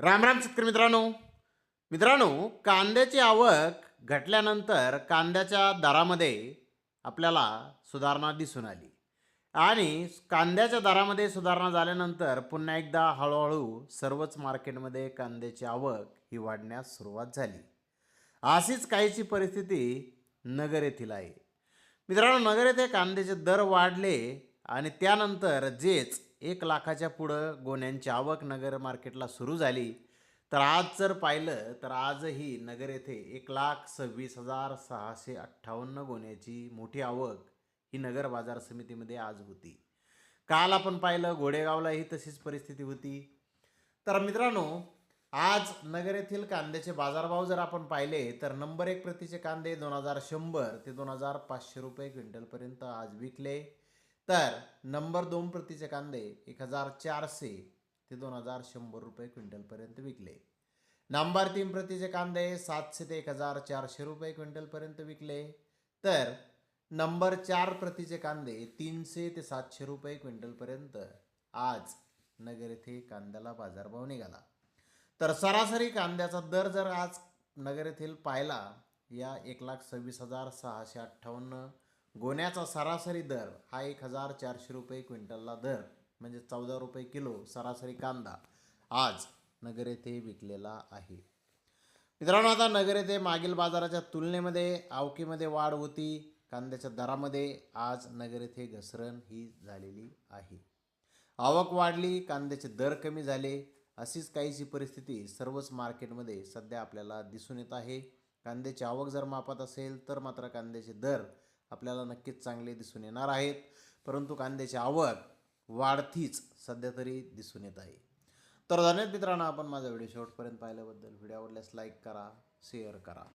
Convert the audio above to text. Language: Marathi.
राम राम शेतकरी मित्रांनो कांद्याची आवक घटल्यानंतर कांद्याच्या दरामध्ये आपल्याला सुधारणा दिसून आली आणि कांद्याच्या दरामध्ये सुधारणा झाल्यानंतर पुन्हा एकदा हळूहळू सर्वच मार्केटमध्ये कांद्याची आवक ही वाढण्यास सुरुवात झाली. अशीच काहीची परिस्थिती नगर येथील आहे. मित्रांनो, नगर येथे कांद्याचे दर वाढले आणि त्यानंतर जेच 1 लाखाच्या पुढं गोण्यांची आवक नगर मार्केटला सुरू झाली. तर आज जर पाहिलं तर आजही नगर येथे 1,26,658 गोण्याची मोठी आवक ही नगर बाजार समितीमध्ये आज होती. काल आपण पाहिलं घोडेगावलाही तशीच परिस्थिती होती. तर मित्रांनो, आज नगर येथील कांद्याचे बाजारभाव जर आपण पाहिले तर नंबर 1 प्रतीचे कांदे 2,100 ते 2,500 रुपये क्विंटलपर्यंत आज विकले. तर नंबर 2 प्रतीचे कांदे 1,400 ते 2,100 रुपये क्विंटलपर्यंत विकले. नंबर 3 प्रतीचे कांदे 700 ते 1,400 रुपये क्विंटलपर्यंत विकले. तर नंबर 4 प्रतीचे कांदे 300 ते 700 रुपये क्विंटलपर्यंत आज नगर येथे कांद्याला बाजारभाव निघाला. तर सरासरी कांद्याचा दर जर आज नगर येथील पाहिला, या 1,26,658 गोण्याचा सरासरी दर हा 1,400 रुपये क्विंटलला दर, म्हणजे 14 रुपये किलो सरासरी कांदा आज नगर येथे विकलेला आहे. मित्रांनो, आता नगर येथे मागील बाजाराच्या तुलनेमध्ये आवकीमध्ये वाढ होती. कांद्याच्या दरामध्ये आज नगर येथे घसरण ही झालेली आहे. आवक वाढली, कांद्याचे दर कमी झाले. अशीच काहीशी परिस्थिती सर्वच मार्केटमध्ये सध्या आपल्याला दिसून येत आहे. कांद्याची आवक जर मापात असेल तर मात्र कांद्याचे दर आपल्याला नक्कीच चांगले दिसून येणार आहेत. परंतु कांद्याची आवक वाढतीच सध्या तरी दिसून येत आहे. तर धन्यवाद मित्रांनो, आपण माझा व्हिडिओ शेवटपर्यंत पाहिल्याबद्दल. व्हिडिओ आवडल्यास लाईक करा, शेअर करा.